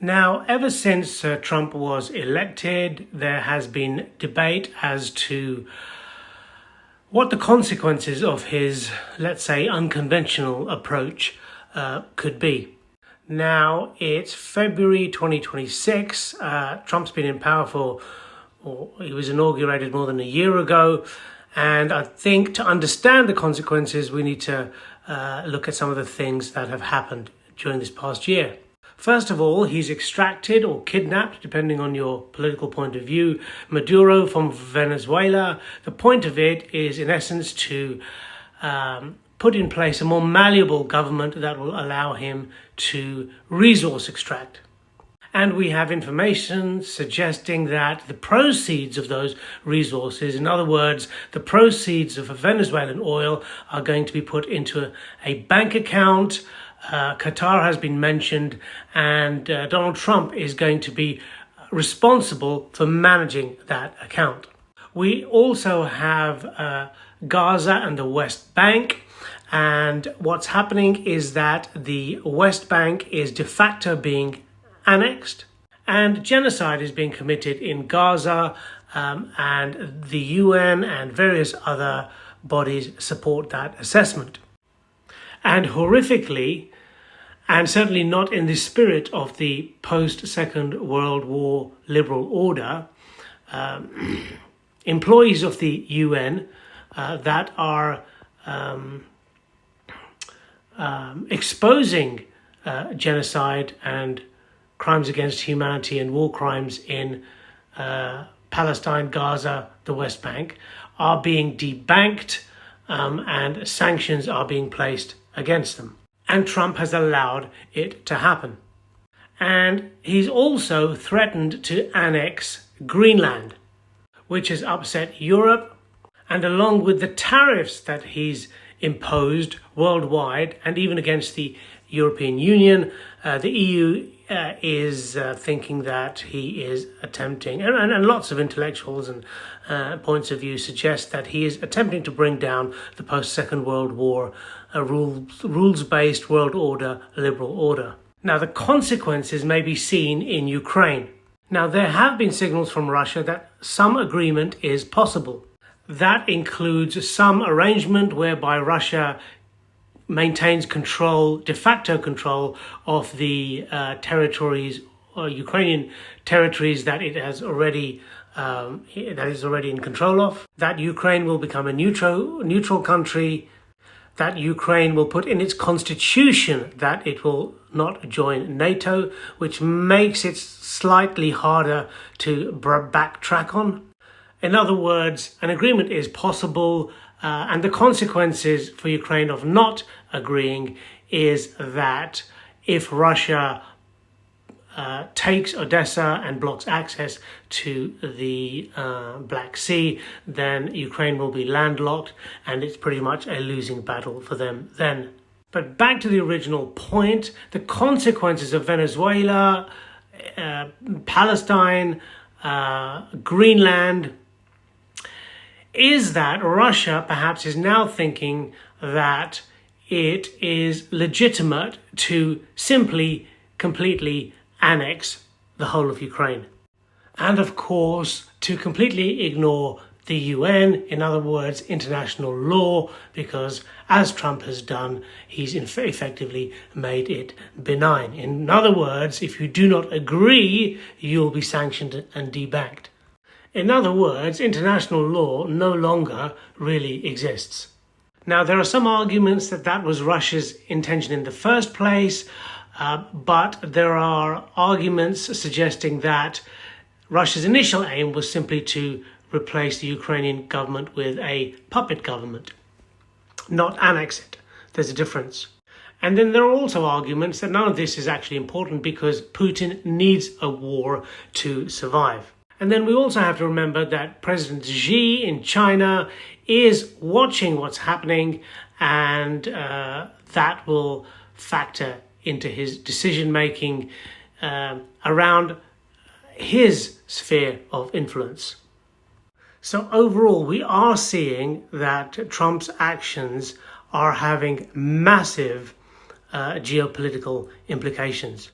Now, ever since Trump was elected, there has been debate as to what the consequences of his, let's say, unconventional approach could be. Now, it's February 2026. Trump's been in power he was inaugurated more than a year ago. And I think to understand the consequences, we need to look at some of the things that have happened during this past year. First of all, he's extracted or kidnapped, depending on your political point of view, Maduro from Venezuela. The point of it is, in essence, to put in place a more malleable government that will allow him to resource extract. And we have information suggesting that the proceeds of those resources, in other words, the proceeds of Venezuelan oil, are going to be put into a bank account. Qatar has been mentioned, and Donald Trump is going to be responsible for managing that account. We also have Gaza and the West Bank, and what's happening is that the West Bank is de facto being annexed, and genocide is being committed in Gaza, and the UN and various other bodies support that assessment. And horrifically, and certainly not in the spirit of the post-Second World War liberal order, employees of the UN that are exposing genocide and crimes against humanity and war crimes in Palestine, Gaza, the West Bank, are being debanked, and sanctions are being placed against them. And Trump has allowed it to happen. And he's also threatened to annex Greenland, which has upset Europe. And along with the tariffs that he's imposed worldwide and even against the European Union, the EU is thinking that he is attempting, and lots of intellectuals and points of view suggest that he is attempting to bring down the post-Second World War rules-based world order, liberal order. Now, the consequences may be seen in Ukraine. Now, there have been signals from Russia that some agreement is possible. That includes some arrangement whereby Russia maintains control, de facto control, of the territories, or Ukrainian territories that it has already that is already in control of. That Ukraine will become a neutral country. That Ukraine will put in its constitution that it will not join NATO, which makes it slightly harder to backtrack on. In other words, an agreement is possible, and the consequences for Ukraine of not agreeing is that if Russia takes Odessa and blocks access to the Black Sea, then Ukraine will be landlocked, and it's pretty much a losing battle for them then. But back to the original point, the consequences of Venezuela, Palestine, Greenland, is that Russia perhaps is now thinking that it is legitimate to simply, completely annex the whole of Ukraine. And of course, to completely ignore the UN, in other words, international law, because as Trump has done, he's effectively made it benign. In other words, if you do not agree, you'll be sanctioned and debanked. In other words, international law no longer really exists. Now, there are some arguments that that was Russia's intention in the first place, but there are arguments suggesting that Russia's initial aim was simply to replace the Ukrainian government with a puppet government, not annex it. There's a difference. And then there are also arguments that none of this is actually important because Putin needs a war to survive. And then we also have to remember that President Xi in China is watching what's happening, and that will factor into his decision-making around his sphere of influence. So overall, we are seeing that Trump's actions are having massive geopolitical implications.